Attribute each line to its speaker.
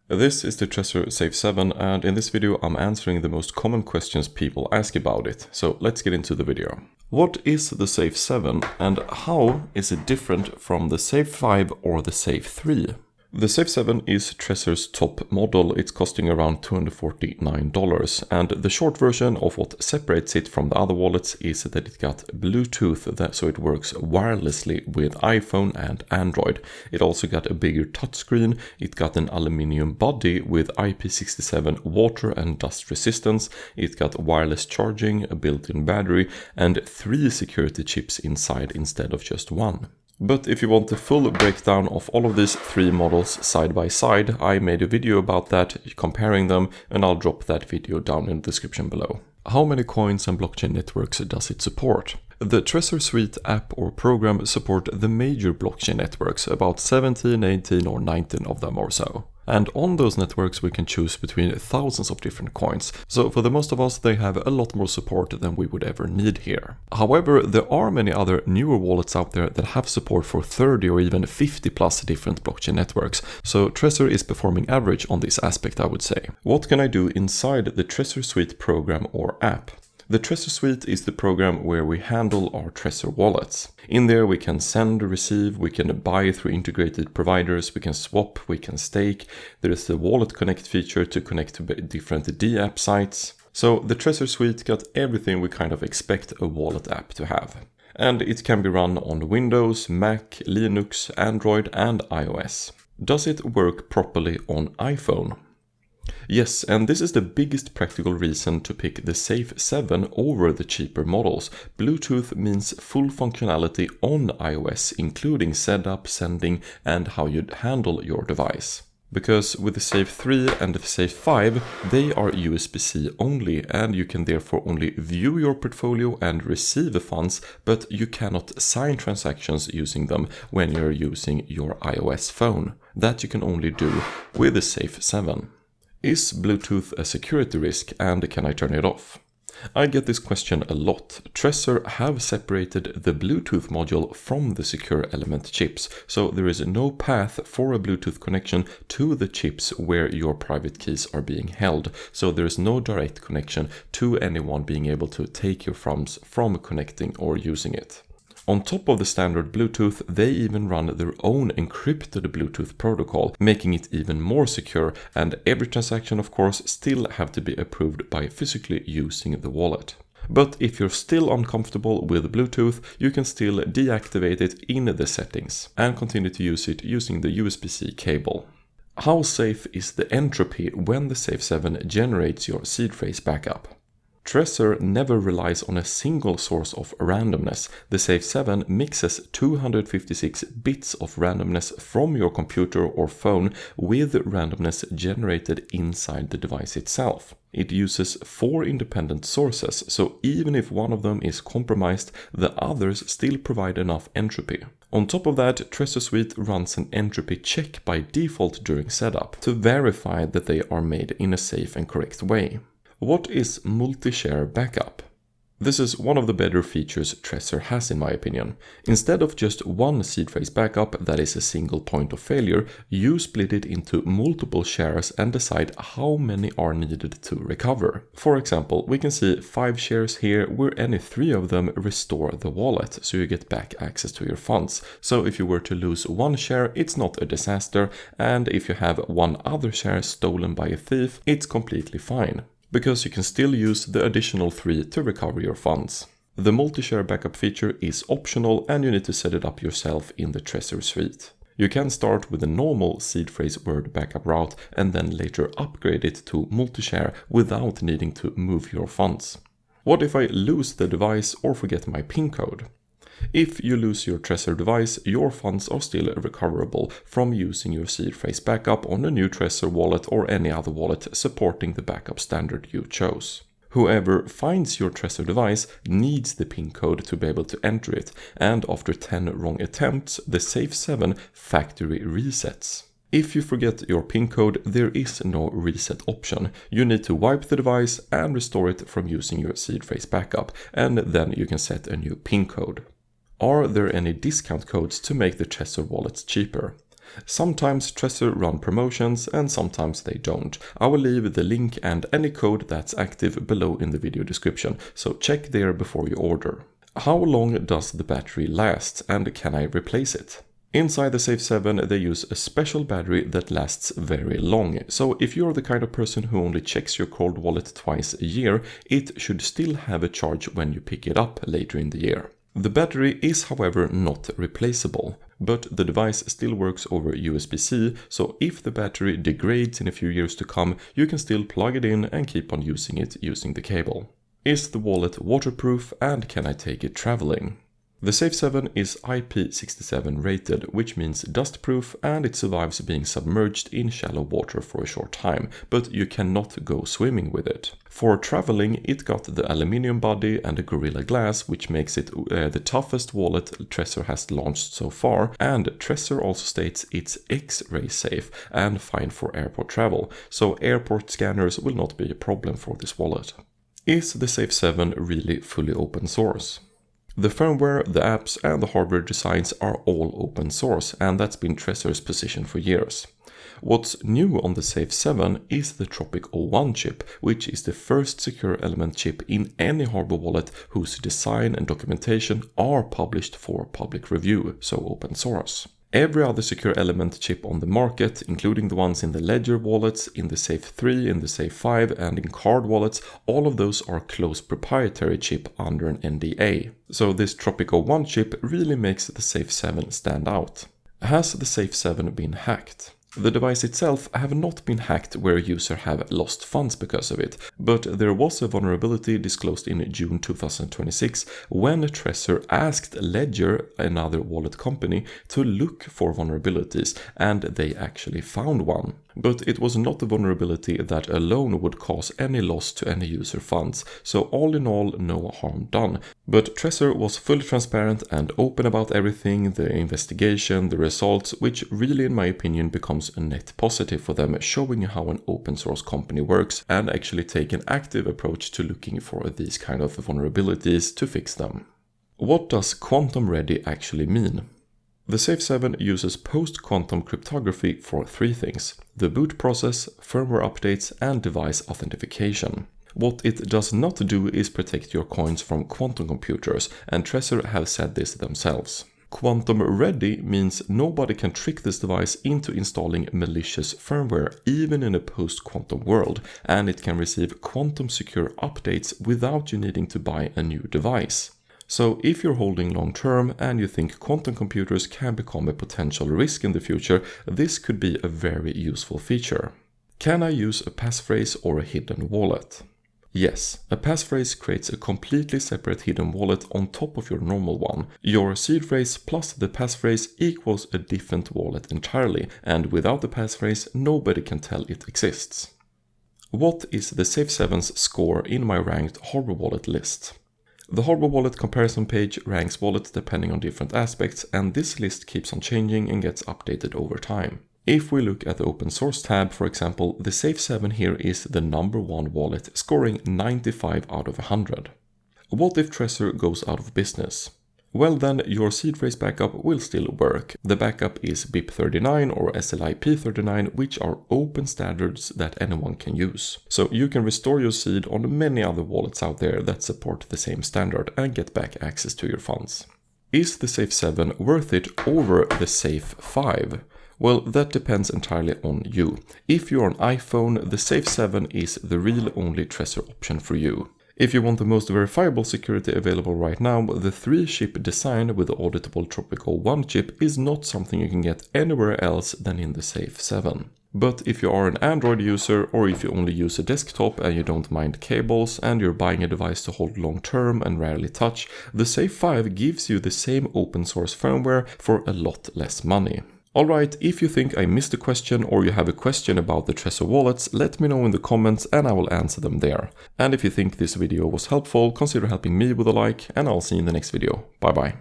Speaker 1: This is the Trezor Safe 7, and in this video I'm answering the most common questions people ask about it, so let's get into the video. What is the Safe 7 and how is it different from the Safe 5 or the Safe 3? The Safe 7 is Trezor's top model. It's costing around $249, and the short version of what separates it from the other wallets is that it got Bluetooth, so it works wirelessly with iPhone and Android. It also got a bigger touchscreen, it got an aluminium body with IP67 water and dust resistance, it got wireless charging, a built-in battery, and 3 security chips inside instead of just 1. But if you want the full breakdown of all of these 3 models side by side, I made a video about that, comparing them, and I'll drop that video down in the description below. How many coins and blockchain networks does it support? The Trezor Suite app or program support the major blockchain networks, about 17, 18 or 19 of them or so. And on those networks we can choose between thousands of different coins, so for the most of us they have a lot more support than we would ever need here. However, there are many other newer wallets out there that have support for 30 or even 50 plus different blockchain networks, so Trezor is performing average on this aspect, I would say. What can I do inside the Trezor Suite program or app? The Trezor Suite is the program where we handle our Trezor wallets. In there we can send, receive, we can buy through integrated providers, we can swap, we can stake. There is the Wallet Connect feature to connect to different D-app sites. So the Trezor Suite got everything we kind of expect a wallet app to have. And it can be run on Windows, Mac, Linux, Android and iOS. Does it work properly on iPhone? Yes, and this is the biggest practical reason to pick the Safe 7 over the cheaper models. Bluetooth means full functionality on iOS, including setup, sending, and how you'd handle your device. Because with the Safe 3 and the Safe 5, they are USB-C only, and you can therefore only view your portfolio and receive funds, but you cannot sign transactions using them when you're using your iOS phone. That you can only do with the Safe 7. Is Bluetooth a security risk and can I turn it off? I get this question a lot. Trezor have separated the Bluetooth module from the secure element chips, so there is no path for a Bluetooth connection to the chips where your private keys are being held, so there is no direct connection to anyone being able to take your funds from connecting or using it. On top of the standard Bluetooth, they even run their own encrypted Bluetooth protocol, making it even more secure, and every transaction of course still have to be approved by physically using the wallet. But if you're still uncomfortable with Bluetooth, you can still deactivate it in the settings and continue to use it using the USB-C cable. How safe is the Entropy when the Safe 7 generates your seed phrase backup? Trezor never relies on a single source of randomness. The Safe 7 mixes 256 bits of randomness from your computer or phone with randomness generated inside the device itself. It uses 4 independent sources, so even if one of them is compromised, the others still provide enough entropy. On top of that, Trezor Suite runs an entropy check by default during setup to verify that they are made in a safe and correct way. What is multi-share backup? This is one of the better features Trezor has in my opinion. Instead of just one seed phrase backup that is a single point of failure, you split it into multiple shares and decide how many are needed to recover. For example, we can see 5 shares here where any 3 of them restore the wallet, so you get back access to your funds. So if you were to lose 1 share, it's not a disaster, and if you have 1 other share stolen by a thief, it's completely fine, because you can still use the additional 3 to recover your funds. The multi-share backup feature is optional and you need to set it up yourself in the Trezor Suite. You can start with a normal seed phrase word backup route and then later upgrade it to multi-share without needing to move your funds. What if I lose the device or forget my PIN code? If you lose your Trezor device, your funds are still recoverable from using your seed phrase backup on a new Trezor wallet or any other wallet supporting the backup standard you chose. Whoever finds your Trezor device needs the PIN code to be able to enter it, and after 10 wrong attempts, the Safe 7 factory resets. If you forget your PIN code, there is no reset option. You need to wipe the device and restore it from using your seed phrase backup, and then you can set a new PIN code. Are there any discount codes to make the Trezor wallets cheaper? Sometimes Trezor run promotions and sometimes they don't. I will leave the link and any code that's active below in the video description, so check there before you order. How long does the battery last and can I replace it? Inside the Safe 7 they use a special battery that lasts very long, so if you're the kind of person who only checks your cold wallet twice a year, it should still have a charge when you pick it up later in the year. The battery is however not replaceable, but the device still works over USB-C, so if the battery degrades in a few years to come, you can still plug it in and keep on using it using the cable. Is the wallet waterproof and can I take it traveling? The Safe 7 is IP67 rated, which means dustproof and it survives being submerged in shallow water for a short time, but you cannot go swimming with it. For traveling, it got the aluminium body and a Gorilla Glass, which makes it the toughest wallet Trezor has launched so far, and Trezor also states it's X-ray safe and fine for airport travel, so airport scanners will not be a problem for this wallet. Is the Safe 7 really fully open source? The firmware, the apps and the hardware designs are all open source, and that's been Trezor's position for years. What's new on the Safe 7 is the Tropic 01 chip, which is the first secure element chip in any hardware wallet whose design and documentation are published for public review, so open source. Every other secure element chip on the market, including the ones in the Ledger wallets, in the Safe 3, in the Safe 5 and in card wallets, all of those are closed proprietary chip under an NDA. So this Tropic 01 chip really makes the Safe 7 stand out. Has the Safe 7 been hacked? The device itself have not been hacked where a user have lost funds because of it, but there was a vulnerability disclosed in June 2026 when Trezor asked Ledger, another wallet company, to look for vulnerabilities, and they actually found one. But it was not a vulnerability that alone would cause any loss to any user funds, so all in all no harm done. But Trezor was fully transparent and open about everything, the investigation, the results, which really in my opinion becomes a net positive for them, showing how an open source company works and actually take an active approach to looking for these kind of vulnerabilities to fix them. What does quantum ready actually mean? The Safe 7 uses post-quantum cryptography for three things: the boot process, firmware updates and device authentication. What it does not do is protect your coins from quantum computers, and Trezor have said this themselves. Quantum ready means nobody can trick this device into installing malicious firmware even in a post-quantum world, and it can receive quantum secure updates without you needing to buy a new device. So if you're holding long term and you think quantum computers can become a potential risk in the future, this could be a very useful feature. Can I use a passphrase or a hidden wallet? Yes, a passphrase creates a completely separate hidden wallet on top of your normal one. Your seed phrase plus the passphrase equals a different wallet entirely, and without the passphrase nobody can tell it exists. What is the Safe 7's score in my ranked hardware wallet list? The hardware wallet comparison page ranks wallets depending on different aspects, and this list keeps on changing and gets updated over time. If we look at the open source tab, for example, the Safe 7 here is the number one wallet, scoring 95 out of 100. What if Trezor goes out of business? Well then, your seed phrase backup will still work. The backup is BIP39 or SLIP39, which are open standards that anyone can use. So you can restore your seed on many other wallets out there that support the same standard and get back access to your funds. Is the Safe 7 worth it over the Safe 5? Well, that depends entirely on you. If you're on iPhone, the Safe 7 is the real only Trezor option for you. If you want the most verifiable security available right now, the 3-chip design with the auditable Tropic 01 chip is not something you can get anywhere else than in the Safe 7. But if you are an Android user, or if you only use a desktop and you don't mind cables and you're buying a device to hold long term and rarely touch, the Safe 5 gives you the same open source firmware for a lot less money. Alright, if you think I missed a question or you have a question about the Trezor wallets, let me know in the comments and I will answer them there. And if you think this video was helpful, consider helping me with a like, and I'll see you in the next video. Bye bye.